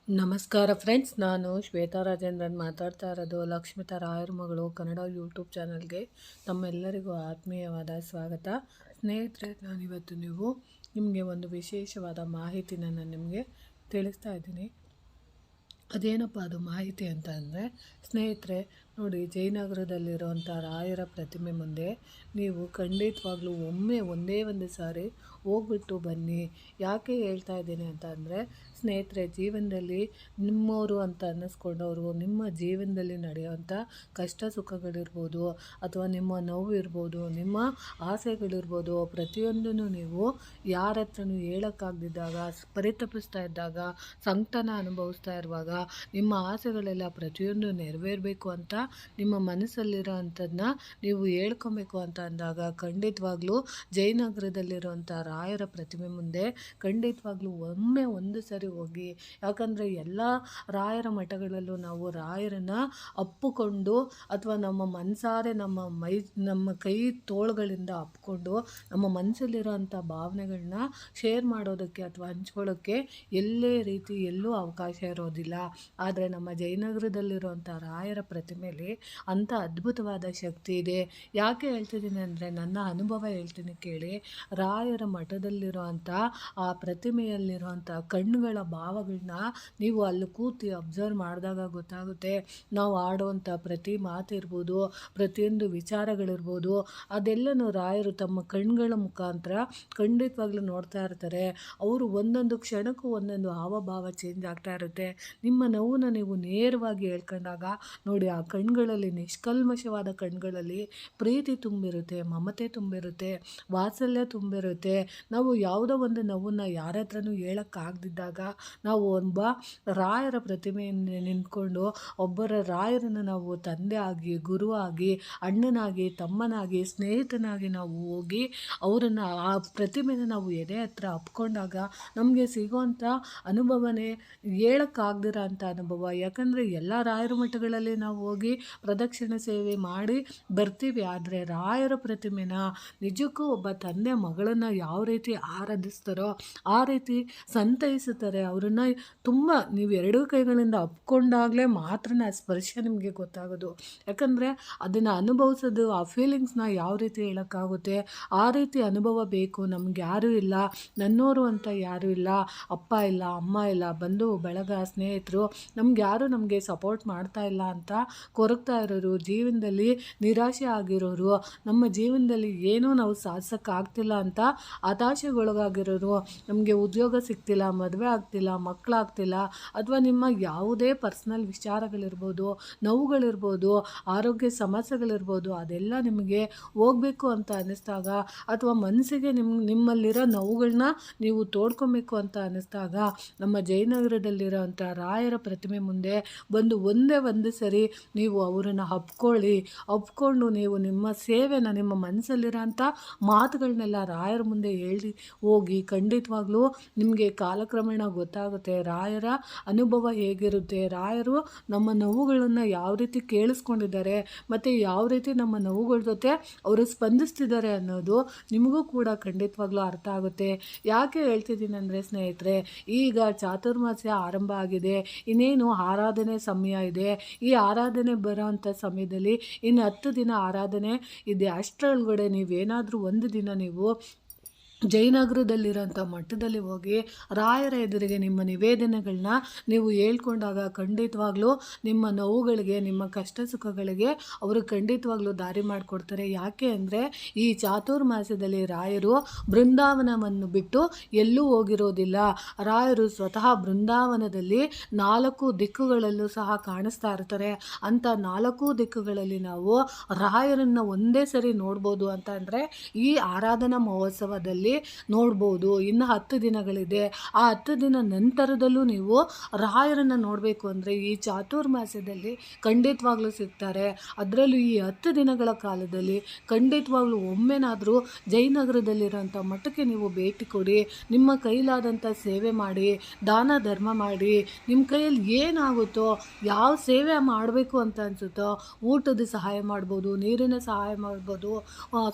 ನಮಸ್ಕಾರ ಫ್ರೆಂಡ್ಸ್, ನಾನು ಶ್ವೇತಾ ರಾಜೇಂದ್ರನ್ ಮಾತಾಡ್ತಾ ಇರೋದು ಲಕ್ಷ್ಮಿತಾ ರಾಯರ ಮಗಳು ಕನ್ನಡ ಯೂಟ್ಯೂಬ್ ಚಾನಲ್ಗೆ ತಮ್ಮೆಲ್ಲರಿಗೂ ಆತ್ಮೀಯವಾದ ಸ್ವಾಗತ. ಸ್ನೇಹಿತರೆ, ನಾನಿವತ್ತು ನಿಮಗೆ ಒಂದು ವಿಶೇಷವಾದ ಮಾಹಿತಿನ ನಾನು ನಿಮಗೆ ತಿಳಿಸ್ತಾ ಇದ್ದೀನಿ. ಅದೇನಪ್ಪ ಅದು ಮಾಹಿತಿ ಅಂತ ಅಂದರೆ, ಸ್ನೇಹಿತರೆ ನೋಡಿ, ಜಯನಗರದಲ್ಲಿರುವಂಥ ರಾಯರ ಪ್ರತಿಮೆ ಮುಂದೆ ನೀವು ಖಂಡಿತವಾಗ್ಲೂ ಒಂದೇ ಒಂದು ಸಾರಿ ಹೋಗ್ಬಿಟ್ಟು ಬನ್ನಿ. ಯಾಕೆ ಹೇಳ್ತಾ ಇದ್ದೀನಿ ಅಂತ ಅಂದರೆ, ಸ್ನೇಹಿತರೆ, ಜೀವನದಲ್ಲಿ ನಿಮ್ಮವರು ಅಂತ ಅನ್ನಿಸ್ಕೊಂಡವರು ನಿಮ್ಮ ಜೀವನದಲ್ಲಿ ನಡೆಯುವಂಥ ಕಷ್ಟ ಸುಖಗಳಿರ್ಬೋದು, ಅಥವಾ ನಿಮ್ಮ ನೋವು ಇರ್ಬೋದು, ನಿಮ್ಮ ಆಸೆಗಳಿರ್ಬೋದು, ಪ್ರತಿಯೊಂದನ್ನು ನೀವು ಯಾರ ಹತ್ರನೂ ಹೇಳೋಕ್ಕಾಗದಿದ್ದಾಗ, ಪರಿತಪಿಸ್ತಾ ಇದ್ದಾಗ, ಸಂಕಟನ ಅನುಭವಿಸ್ತಾ ಇರುವಾಗ, ನಿಮ್ಮ ಆಸೆಗಳೆಲ್ಲ ಪ್ರತಿಯೊಂದು ನೆರವೇರಬೇಕು ಅಂತ ನಿಮ್ಮ ಮನಸ್ಸಲ್ಲಿರೋ ಅಂಥದ್ದನ್ನ ನೀವು ಹೇಳ್ಕೊಬೇಕು ಅಂತ ಅಂದಾಗ, ಖಂಡಿತವಾಗ್ಲೂ ಜಯನಗರದಲ್ಲಿರುವಂಥ ರಾಯರ ಪ್ರತಿಮೆ ಮುಂದೆ ಖಂಡಿತವಾಗ್ಲೂ ಒಂದು ಸರಿ ಹೋಗಿ. ಯಾಕಂದರೆ ಎಲ್ಲ ರಾಯರ ಮಠಗಳಲ್ಲೂ ನಾವು ರಾಯರನ್ನು ಅಪ್ಪಿಕೊಂಡು, ಅಥವಾ ನಮ್ಮ ಮನಸಾರೆ ನಮ್ಮ ಕೈ ತೋಳುಗಳಿಂದ ಅಪ್ಪಿಕೊಂಡು ನಮ್ಮ ಮನಸ್ಸಲ್ಲಿರೋಂಥ ಭಾವನೆಗಳನ್ನ ಶೇರ್ ಮಾಡೋದಕ್ಕೆ ಅಥವಾ ಹಂಚ್ಕೊಳ್ಳೋಕ್ಕೆ ಎಲ್ಲೂ ಅವಕಾಶ ಇರೋದಿಲ್ಲ. ಆದರೆ ನಮ್ಮ ಜಯನಗರದಲ್ಲಿರುವಂಥ ರಾಯರ ಪ್ರತಿಮೆಯಲ್ಲಿ ಅಂಥ ಅದ್ಭುತವಾದ ಶಕ್ತಿ ಇದೆ. ಯಾಕೆ ಹೇಳ್ತಿದ್ದೀನಿ ಅಂದರೆ, ನನ್ನ ಅನುಭವ ಹೇಳ್ತೀನಿ ಕೇಳಿ. ರಾಯರ ಮಠದಲ್ಲಿರುವಂಥ ಆ ಪ್ರತಿಮೆಯಲ್ಲಿರುವಂಥ ಕಣ್ಣುಗಳ ಭಾವಗಳನ್ನ ನೀವು ಅಲ್ಲಿ ಕೂತು ಅಬ್ಸರ್ವ್ ಮಾಡಿದಾಗ ಗೊತ್ತಾಗುತ್ತೆ. ನಾವು ಆಡುವಂಥ ಪ್ರತಿ ಮಾತಿರ್ಬೋದು, ಪ್ರತಿಯೊಂದು ವಿಚಾರಗಳಿರ್ಬೋದು, ಅದೆಲ್ಲನೂ ರಾಯರು ತಮ್ಮ ಕಣ್ಣುಗಳ ಮುಖಾಂತರ ಖಂಡಿತವಾಗ್ಲೂ ನೋಡ್ತಾ ಇರ್ತಾರೆ. ಅವರು ಒಂದೊಂದು ಕ್ಷಣಕ್ಕೂ ಒಂದೊಂದು ಹಾವಭಾವ ಚೇಂಜ್ ಆಗ್ತಾ ಇರುತ್ತೆ. ನಿಮ್ಮ ನೋವನ್ನ ನೀವು ನೇರವಾಗಿ ಹೇಳ್ಕೊಂಡಾಗ ನೋಡಿ, ಆ ಕಣ್ಗಳಲ್ಲಿ, ನಿಷ್ಕಲ್ಮಶವಾದ ಕಣ್ಗಳಲ್ಲಿ ಪ್ರೀತಿ ತುಂಬಿರುತ್ತೆ, ಮಮತೆ ತುಂಬಿರುತ್ತೆ, ವಾತ್ಸಲ್ಯ ತುಂಬಿರುತ್ತೆ. ನಾವು ಯಾವುದೋ ಒಂದು ನೋವನ್ನು ಯಾರ ಹತ್ರನೂ ಹೇಳೋಕ್ಕಾಗದಿದ್ದಾಗ ನಾವು ಒಬ್ಬ ರಾಯರ ಪ್ರತಿಮೆಯಿಂದ ನಿಂತ್ಕೊಂಡು ಒಬ್ಬರ ರಾಯರನ್ನು ನಾವು ತಂದೆ ಆಗಿ, ಗುರುವಾಗಿ, ಅಣ್ಣನಾಗಿ, ತಮ್ಮನಾಗಿ, ಸ್ನೇಹಿತನಾಗಿ ನಾವು ಹೋಗಿ ಅವರನ್ನು, ಆ ಪ್ರತಿಮೆನ ನಾವು ಎದೆ ಹತ್ರ ಅಪ್ಕೊಂಡಾಗ ನಮಗೆ ಸಿಗೋವಂಥ ಅನುಭವನೇ ಹೇಳೋಕ್ಕಾಗ್ದಿರೋ ಅಂಥ ಅನುಭವ. ಯಾಕಂದರೆ ಎಲ್ಲ ರಾಯರ ಮಠಗಳಲ್ಲಿ ನಾವು ಹೋಗಿ ಪ್ರದಕ್ಷಿಣೆ ಸೇವೆ ಮಾಡಿ ಬರ್ತೀವಿ. ಆದರೆ ರಾಯರ ಪ್ರತಿಮೆನ ನಿಜಕ್ಕೂ ಒಬ್ಬ ತಂದೆ ಮಗಳನ್ನು ಯಾವ ರೀತಿ ಆರಾಧಿಸ್ತಾರೋ ಆ ರೀತಿ ಸಂತೈಸುತ್ತಾರೆ. ಅವರನ್ನು ತುಂಬ ನೀವು ಎರಡೂ ಕೈಗಳಿಂದ ಅಪ್ಕೊಂಡಾಗಲೇ ಮಾತ್ರ ಆ ಸ್ಪರ್ಶ ನಿಮಗೆ ಗೊತ್ತಾಗೋದು. ಯಾಕಂದರೆ ಅದನ್ನು ಅನುಭವಿಸೋದು, ಆ ಫೀಲಿಂಗ್ಸ್ನ ಯಾವ ರೀತಿ ಹೇಳೋಕ್ಕಾಗುತ್ತೆ? ಆ ರೀತಿ ಅನುಭವ ಬೇಕು. ನಮ್ಗೆ ಯಾರೂ ಇಲ್ಲ, ನನ್ನೋರು ಅಂತ ಯಾರೂ ಇಲ್ಲ, ಅಪ್ಪ ಇಲ್ಲ, ಅಮ್ಮ ಇಲ್ಲ, ಬಂಧು ಬಳಗ, ಸ್ನೇಹಿತರು ನಮಗೆ ಸಪೋರ್ಟ್ ಮಾಡ್ತಾ ಇಲ್ಲ ಅಂತ ಕೊರಗ್ತಾ ಇರೋರು, ಜೀವನದಲ್ಲಿ ನಿರಾಶೆ ಆಗಿರೋರು, ನಮ್ಮ ಜೀವನದಲ್ಲಿ ಏನೂ ನಾವು ಸಾಧಿಸೋಕ್ಕಾಗ್ತಿಲ್ಲ ಅಂತ ಹತಾಶೆಗೊಳಗಾಗಿರೋರು, ನಮಗೆ ಉದ್ಯೋಗ ಸಿಗ್ತಿಲ್ಲ, ಮದುವೆ ಆಗ್ತಿಲ್ಲ, ಮಕ್ಕಳಾಗ್ತಿಲ್ಲ, ಅಥವಾ ನಿಮ್ಮ ಯಾವುದೇ ಪರ್ಸ್ನಲ್ ವಿಚಾರಗಳಿರ್ಬೋದು, ನೋವುಗಳಿರ್ಬೋದು, ಆರೋಗ್ಯ ಸಮಸ್ಯೆಗಳಿರ್ಬೋದು, ಅದೆಲ್ಲ ನಿಮಗೆ ಹೋಗಬೇಕು ಅಂತ ಅನ್ನಿಸ್ದಾಗ, ಅಥವಾ ಮನಸ್ಸಿಗೆ ನಿಮ್ಮಲ್ಲಿರೋ ನೋವುಗಳನ್ನ ನೀವು ತೋಡ್ಕೊಬೇಕು ಅಂತ ಅನ್ನಿಸ್ದಾಗ, ನಮ್ಮ ಜಯನಗರದಲ್ಲಿರೋ ಅಂಥ ರಾಯರ ಪ್ರತಿಮೆ ಮುಂದೆ ಒಂದೇ ಒಂದು ಸರಿ ನೀವು ಅವರನ್ನು ಅಪ್ಕೊಂಡು ನೀವು ನಿಮ್ಮ ಸೇವೆನ, ನಿಮ್ಮ ಮನಸ್ಸಲ್ಲಿರೋ ಅಂಥ ಮಾತುಗಳನ್ನೆಲ್ಲ ರಾಯರ ಮುಂದೆ ಹೇಳಿ ಹೋಗಿ. ಖಂಡಿತವಾಗ್ಲೂ ನಿಮಗೆ ಕಾಲಕ್ರಮೇಣ ಗೊತ್ತಾಗುತ್ತೆ ರಾಯರ ಅನುಭವ ಹೇಗಿರುತ್ತೆ, ರಾಯರು ನಮ್ಮ ನೋವುಗಳನ್ನು ಯಾವ ರೀತಿ ಕೇಳಿಸ್ಕೊಂಡಿದ್ದಾರೆ, ಮತ್ತು ಯಾವ ರೀತಿ ನಮ್ಮ ನೋವುಗಳ ಜೊತೆ ಅವರು ಸ್ಪಂದಿಸ್ತಿದ್ದಾರೆ ಅನ್ನೋದು ನಿಮಗೂ ಕೂಡ ಖಂಡಿತವಾಗ್ಲೂ ಅರ್ಥ ಆಗುತ್ತೆ. ಯಾಕೆ ಹೇಳ್ತಿದ್ದೀನಿ ಅಂದರೆ, ಸ್ನೇಹಿತರೆ, ಈಗ ಚಾತುರ್ಮಾಸ್ಯ ಆರಂಭ ಆಗಿದೆ, ಇನ್ನೇನು ಆರಾಧನೆ ಸಮಯ ಇದೆ. ಈ ಆರಾಧನೆ ಬರೋವಂಥ ಸಮಯದಲ್ಲಿ ಇನ್ನು 10 ದಿನ ಆರಾಧನೆ ಇದೆ. ಅಷ್ಟರೊಳಗಡೆ ನೀವೇನಾದರೂ ಒಂದು ದಿನ ನೀವು ಜಯನಗರದಲ್ಲಿರೋಂಥ ಮಠದಲ್ಲಿ ಹೋಗಿ ರಾಯರ ಎದುರಿಗೆ ನಿಮ್ಮ ನಿವೇದನೆಗಳನ್ನ ನೀವು ಹೇಳ್ಕೊಂಡಾಗ ಖಂಡಿತವಾಗ್ಲೂ ನಿಮ್ಮ ನೋವುಗಳಿಗೆ, ನಿಮ್ಮ ಕಷ್ಟ ಸುಖಗಳಿಗೆ ಅವರು ಖಂಡಿತವಾಗ್ಲೂ ದಾರಿ ಮಾಡಿಕೊಡ್ತಾರೆ. ಯಾಕೆ ಅಂದರೆ, ಈ ಚಾತುರ್ಮಾಸ್ಯದಲ್ಲಿ ರಾಯರು ಬೃಂದಾವನವನ್ನು ಬಿಟ್ಟು ಎಲ್ಲೂ ಹೋಗಿರೋದಿಲ್ಲ. ರಾಯರು ಸ್ವತಃ ಬೃಂದಾವನದಲ್ಲಿ 4 ದಿಕ್ಕುಗಳಲ್ಲೂ ಸಹ ಕಾಣಿಸ್ತಾ ಇರ್ತಾರೆ. ಅಂಥ 4 ದಿಕ್ಕುಗಳಲ್ಲಿ ನಾವು ರಾಯರನ್ನು ಒಂದೇ ಸರಿ ನೋಡ್ಬೋದು ಅಂತ ಅಂದರೆ ಈ ಆರಾಧನಾ ಮಹೋತ್ಸವದಲ್ಲಿ ಮಾಸದಲ್ಲಿ ನೋಡ್ಬೋದು. ಇನ್ನು 10 ದಿನಗಳಿದೆ. ಆ 10 ದಿನ ನಂತರದಲ್ಲೂ ನೀವು ರಾಯರನ್ನು ನೋಡಬೇಕು ಅಂದರೆ ಈ ಚಾತುರ್ಮಾಸ್ಯದಲ್ಲಿ ಖಂಡಿತವಾಗ್ಲೂ ಸಿಗ್ತಾರೆ. ಅದರಲ್ಲೂ ಈ 10 ದಿನಗಳ ಕಾಲದಲ್ಲಿ ಖಂಡಿತವಾಗ್ಲೂ ಒಮ್ಮೆನಾದರೂ ಜಯನಗರದಲ್ಲಿರೋಂಥ ಮಠಕ್ಕೆ ನೀವು ಭೇಟಿ ಕೊಡಿ. ನಿಮ್ಮ ಕೈಲಾದಂಥ ಸೇವೆ ಮಾಡಿ, ದಾನ ಧರ್ಮ ಮಾಡಿ. ನಿಮ್ಮ ಕೈಯಲ್ಲಿ ಏನಾಗುತ್ತೋ, ಯಾವ ಸೇವೆ ಮಾಡಬೇಕು ಅಂತ ಅನಿಸುತ್ತೋ, ಊಟದ ಸಹಾಯ ಮಾಡ್ಬೋದು, ನೀರಿನ ಸಹಾಯ ಮಾಡ್ಬೋದು,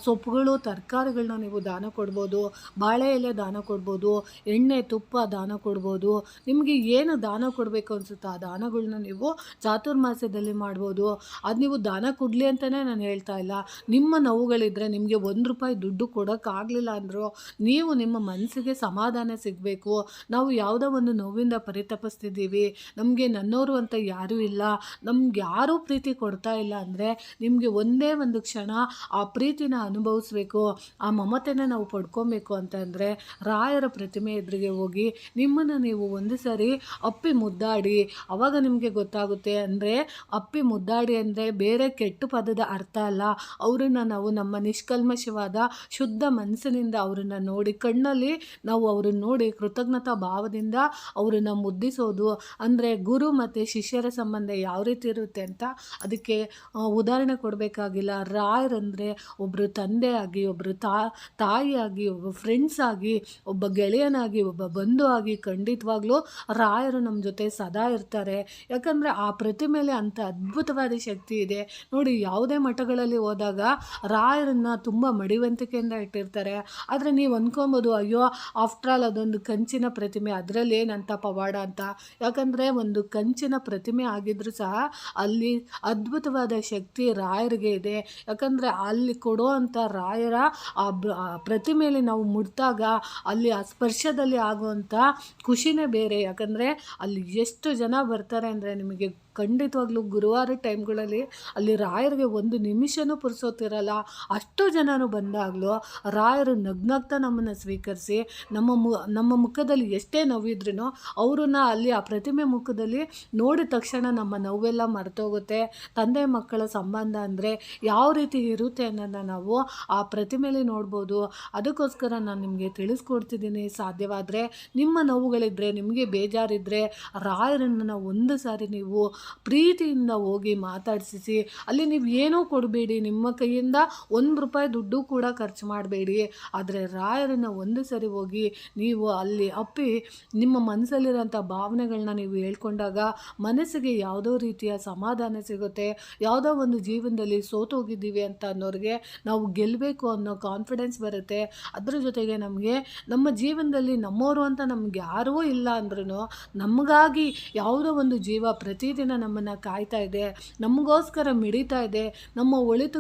ಸೊಪ್ಪುಗಳು ತರಕಾರಿಗಳನ್ನ ನೀವು ದಾನ ಕೊಡ್ಬೋದು, ಬಾಳೆ ಎಲೆ ದಾನ ಕೊಡ್ಬೋದು, ಎಣ್ಣೆ ತುಪ್ಪ ದಾನ ಕೊಡ್ಬೋದು. ನಿಮಗೆ ಏನು ದಾನ ಕೊಡಬೇಕು ಅನಿಸುತ್ತೋ ಆ ದಾನಗಳನ್ನ ನೀವು ಚಾತುರ್ಮಾಸ್ಯದಲ್ಲಿ ಮಾಡ್ಬೋದು. ಅದು ನೀವು ದಾನ ಕೊಡಲಿ ಅಂತಲೇ ನಾನು ಹೇಳ್ತಾ ಇಲ್ಲ. ನಿಮ್ಮ ನೋವುಗಳಿದ್ದರೆ ನಿಮಗೆ ₹1 ದುಡ್ಡು ಕೊಡೋಕ್ಕಾಗಲಿಲ್ಲ ಅಂದರೂ ನೀವು ನಿಮ್ಮ ಮನಸ್ಸಿಗೆ ಸಮಾಧಾನ ಸಿಗಬೇಕು. ನಾವು ಯಾವುದೋ ಒಂದು ನೋವಿಂದ ಪರಿತಪಿಸ್ತಿದ್ದೀವಿ, ನಮಗೆ ನನ್ನೋರು ಅಂತ ಯಾರೂ ಇಲ್ಲ, ನಮ್ಗೆ ಯಾರೂ ಪ್ರೀತಿ ಕೊಡ್ತಾ ಇಲ್ಲ ಅಂದರೆ ನಿಮಗೆ ಒಂದೇ ಒಂದು ಕ್ಷಣ ಆ ಪ್ರೀತಿನ ಅನುಭವಿಸ್ಬೇಕು, ಆ ಮಮತೆನ ನಾವು ಪಡ್ಕೊಬೇಕು ಅಂತಂದರೆ ರಾಯರ ಪ್ರತಿಮೆ ಎದುರಿಗೆ ಹೋಗಿ ನಿಮ್ಮನ್ನು ನೀವು ಒಂದು ಸರಿ ಅಪ್ಪಿ ಮುದ್ದಾಡಿ. ಆವಾಗ ನಿಮಗೆ ಗೊತ್ತಾಗುತ್ತೆ. ಅಂದರೆ ಅಪ್ಪಿ ಮುದ್ದಾಡಿ ಅಂದರೆ ಬೇರೆ ಕೆಟ್ಟ ಪದದ ಅರ್ಥ ಅಲ್ಲ. ಅವರನ್ನು ನಾವು ನಮ್ಮ ನಿಷ್ಕಲ್ಮಶವಾದ ಶುದ್ಧ ಮನಸ್ಸಿನಿಂದ ಅವರನ್ನು ನೋಡಿ, ಕಣ್ಣಲ್ಲಿ ನಾವು ಅವ್ರನ್ನ ನೋಡಿ ಕೃತಜ್ಞತಾ ಭಾವದಿಂದ ಅವರನ್ನು ಮುದ್ದಿಸೋದು. ಅಂದರೆ ಗುರು ಮತ್ತು ಶಿಷ್ಯರ ಸಂಬಂಧ ಯಾವ ರೀತಿ ಇರುತ್ತೆ ಅಂತ ಅದಕ್ಕೆ ಉದಾಹರಣೆ ಕೊಡಬೇಕಾಗಿಲ್ಲ. ರಾಯರಂದರೆ ಒಬ್ಬರು ತಂದೆಯಾಗಿ, ಒಬ್ಬರು ತಾಯಿಯಾಗಿ, ಒಬ್ಬ ಫ್ರೆಂಡ್ಸ್ ಆಗಿ, ಒಬ್ಬ ಗೆಳೆಯನಾಗಿ, ಒಬ್ಬ ಬಂಧು ಆಗಿ ಖಂಡಿತವಾಗ್ಲೂ ರಾಯರು ನಮ್ಮ ಜೊತೆ ಸದಾ ಇರ್ತಾರೆ. ಯಾಕಂದರೆ ಆ ಪ್ರತಿಮೆಯಲ್ಲಿ ಅಂಥ ಅದ್ಭುತವಾದ ಶಕ್ತಿ ಇದೆ ನೋಡಿ. ಯಾವುದೇ ಮಠಗಳಲ್ಲಿ ಹೋದಾಗ ರಾಯರನ್ನು ತುಂಬ ಮಡಿವಂತಿಕೆಯಿಂದ ಇಟ್ಟಿರ್ತಾರೆ. ಆದರೆ ನೀವು ಅಂದ್ಕೊಬೋದು, ಅಯ್ಯೋ ಆಫ್ಟರ್ ಆಲ್ ಅದೊಂದು ಕಂಚಿನ ಪ್ರತಿಮೆ, ಅದರಲ್ಲಿ ಏನಂತ ಪವಾಡ ಅಂತ. ಯಾಕಂದರೆ ಒಂದು ಕಂಚಿನ ಪ್ರತಿಮೆ ಆಗಿದ್ರೂ ಸಹ ಅಲ್ಲಿ ಅದ್ಭುತವಾದ ಶಕ್ತಿ ರಾಯರಿಗೆ ಇದೆ. ಯಾಕಂದರೆ ಅಲ್ಲಿ ಕೊಡೋ ಅಂಥ ರಾಯರ ಆ ಪ್ರತಿಮೆಯಲ್ಲಿ ನಾವು ಮುಟ್ಟಾಗ ಅಲ್ಲಿ ಆ ಸ್ಪರ್ಶದಲ್ಲಿ ಆಗುವಂಥ ಖುಷಿನೇ ಬೇರೆ. ಯಾಕಂದರೆ ಅಲ್ಲಿ ಎಷ್ಟು ಜನ ಬರ್ತಾರೆ ಅಂದರೆ ನಿಮಗೆ ಖಂಡಿತವಾಗ್ಲೂ ಗುರುವಾರ ಟೈಮ್ಗಳಲ್ಲಿ ಅಲ್ಲಿ ರಾಯರಿಗೆ ಒಂದು ನಿಮಿಷನೂ ಪುರ್ಸೋತಿರಲ್ಲ. ಅಷ್ಟು ಜನರು ಬಂದಾಗಲೂ ರಾಯರು ನಗ್ನಗ್ತಾ ನಮ್ಮನ್ನು ಸ್ವೀಕರಿಸಿ ನಮ್ಮ ಮುಖದಲ್ಲಿ ಎಷ್ಟೇ ನೋವಿದ್ರೂ ಅವ್ರನ್ನ ಅಲ್ಲಿ ಆ ಪ್ರತಿಮೆ ಮುಖದಲ್ಲಿ ನೋಡಿದ ತಕ್ಷಣ ನಮ್ಮ ನೋವೆಲ್ಲ ಮರೆತೋಗುತ್ತೆ. ತಂದೆ ಮಕ್ಕಳ ಸಂಬಂಧ ಅಂದರೆ ಯಾವ ರೀತಿ ಇರುತ್ತೆ ಅನ್ನೋದನ್ನ ನಾವು ಆ ಪ್ರತಿಮೆಯಲ್ಲಿ ನೋಡ್ಬೋದು. ಅದಕ್ಕೋಸ್ಕರ ನಾನು ನಿಮಗೆ ತಿಳಿಸ್ಕೊಡ್ತಿದ್ದೀನಿ. ಸಾಧ್ಯವಾದರೆ ನಿಮ್ಮ ನೋವುಗಳಿದ್ದರೆ, ನಿಮಗೆ ಬೇಜಾರಿದ್ದರೆ ರಾಯರನ್ನು ಒಂದು ಸಾರಿ ನೀವು ಪ್ರೀತಿಯಿಂದ ಹೋಗಿ ಮಾತಾಡಿಸಿ. ಅಲ್ಲಿ ನೀವು ಏನೂ ಕೊಡಬೇಡಿ, ನಿಮ್ಮ ಕೈಯಿಂದ ₹1 ದುಡ್ಡು ಕೂಡ ಖರ್ಚು ಮಾಡಬೇಡಿ. ಆದರೆ ರಾಯರನ್ನು ಒಂದು ಸರಿ ಹೋಗಿ ನೀವು ಅಲ್ಲಿ ಅಪ್ಪಿ ನಿಮ್ಮ ಮನಸ್ಸಲ್ಲಿರೋಂಥ ಭಾವನೆಗಳನ್ನ ನೀವು ಹೇಳ್ಕೊಂಡಾಗ ಮನಸ್ಸಿಗೆ ಯಾವುದೋ ರೀತಿಯ ಸಮಾಧಾನ ಸಿಗುತ್ತೆ. ಯಾವುದೋ ಒಂದು ಜೀವನದಲ್ಲಿ ಸೋತೋಗಿದ್ದೀವಿ ಅಂತ ಅನ್ನೋರಿಗೆ ನಾವು ಗೆಲ್ಲಬೇಕು ಅನ್ನೋ ಕಾನ್ಫಿಡೆನ್ಸ್ ಬರುತ್ತೆ. ಅದ್ರ ಜೊತೆಗೆ ನಮಗೆ ನಮ್ಮ ಜೀವನದಲ್ಲಿ ನಮ್ಮವರು ಅಂತ ನಮ್ಗೆ ಯಾರೂ ಇಲ್ಲ ಅಂದ್ರೂ ನಮಗಾಗಿ ಯಾವುದೋ ಒಂದು ಜೀವ ಪ್ರತಿದಿನ ನಮ್ಮನ್ನು ಕಾಯ್ತಾ ಇದೆ, ನಮಗೋಸ್ಕರ ಮಿಡಿತಾ ಇದೆ. ನಮ್ಮ ಒಳಿತು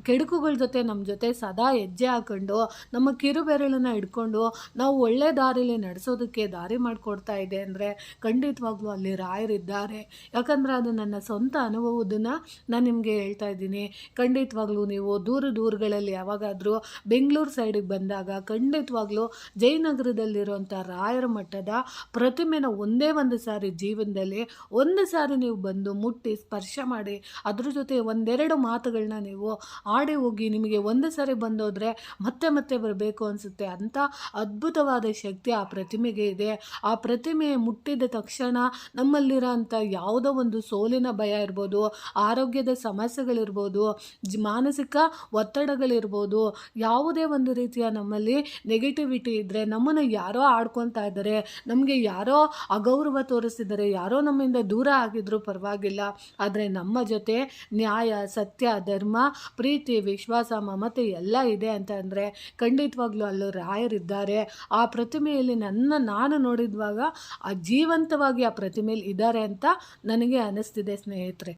ಕೆಡುಕುಗಳ ಜೊತೆ ನಮ್ಮ ಜೊತೆ ಸದಾ ಹೆಜ್ಜೆ ಹಾಕೊಂಡು ನಮ್ಮ ಕಿರುಬೆರಳನ್ನು ಹಿಡ್ಕೊಂಡು ನಾವು ಒಳ್ಳೆ ದಾರಿಲಿ ನಡೆಸೋದಕ್ಕೆ ದಾರಿ ಮಾಡಿಕೊಡ್ತಾ ಇದೆ ಅಂದರೆ ಖಂಡಿತವಾಗ್ಲೂ ಅಲ್ಲಿ ರಾಯರಿದ್ದಾರೆ. ಯಾಕಂದರೆ ಅದು ನನ್ನ ಸ್ವಂತ ಅನುಭವದನ್ನು ನಾನು ನಿಮಗೆ ಹೇಳ್ತಾ ಇದ್ದೀನಿ. ಖಂಡಿತವಾಗ್ಲೂ ನೀವು ದೂರಗಳಲ್ಲಿ ಯಾವಾಗಾದರೂ ಬೆಂಗಳೂರು ಸೈಡಿಗೆ ಬಂದಾಗ ಖಂಡಿತವಾಗ್ಲೂ ಜಯನಗರದಲ್ಲಿರುವಂಥ ರಾಯರ ಮಠದ ಪ್ರತಿಮೆನ ಒಂದೇ ಒಂದು ಸಾರಿ ಜೀವನದಲ್ಲಿ ಒಂದು ಸಾರಿ ನೀವು ಬಂದು ಮುಟ್ಟಿ ಸ್ಪರ್ಶ ಮಾಡಿ ಅದ್ರ ಜೊತೆ ಒಂದೆರಡು ಮಾತುಗಳನ್ನ ನೀವು ಆಡಿ ಹೋಗಿ. ನಿಮಗೆ ಒಂದು ಸಾರಿ ಬಂದೋದ್ರೆ ಮತ್ತೆ ಮತ್ತೆ ಬರಬೇಕು ಅನಿಸುತ್ತೆ. ಅಂಥ ಅದ್ಭುತವಾದ ಶಕ್ತಿ ಆ ಪ್ರತಿಮೆಗೆ ಇದೆ. ಆ ಪ್ರತಿಮೆ ಮುಟ್ಟಿದ ತಕ್ಷಣ ನಮ್ಮಲ್ಲಿರೋ ಅಂಥ ಯಾವುದೋ ಒಂದು ಸೋಲಿನ ಭಯ ಇರ್ಬೋದು, ಆರೋಗ್ಯದ ಸಮಸ್ಯೆಗಳಿರ್ಬೋದು, ಮಾನಸಿಕ ಒತ್ತಡಗಳಿರ್ಬೋದು, ಯಾವುದೇ ಒಂದು ರೀತಿಯ ನಮ್ಮಲ್ಲಿ ನೆಗೆಟಿವಿಟಿ ಇದ್ದರೆ, ನಮ್ಮನ್ನು ಯಾರೋ ಆಡ್ಕೊತಾ ಇದ್ದಾರೆ, ನಮಗೆ ಯಾರೋ ಅಗೌರವ ತೋರಿಸ್ತಿದ್ದಾರೆ, ಯಾರೋ ನಮ್ಮಿಂದ ದೂರ ಆಗಿದ್ರೂ ಪರವಾಗಿಲ್ಲ, ಆದರೆ ನಮ್ಮ ಜೊತೆ ನ್ಯಾಯ, ಸತ್ಯ, ಧರ್ಮ, ಪ್ರೀತಿ, ವಿಶ್ವಾಸ, ಮಮತೆ ಎಲ್ಲ ಇದೆ ಅಂತ ಅಂದರೆ ಖಂಡಿತವಾಗ್ಲೂ ಅಲ್ಲೂ ರಾಯರಿದ್ದಾರೆ. ಆ ಪ್ರತಿಮೆಯಲ್ಲಿ ನಾನು ನೋಡಿದ್ವಾಗ ಆ ಜೀವಂತವಾಗಿ ಆ ಪ್ರತಿಮೆಯಲ್ಲಿ ಇದ್ದಾರೆ ಅಂತ ನನಗೆ ಅನ್ನಿಸ್ತಿದೆ ಸ್ನೇಹಿತರೆ.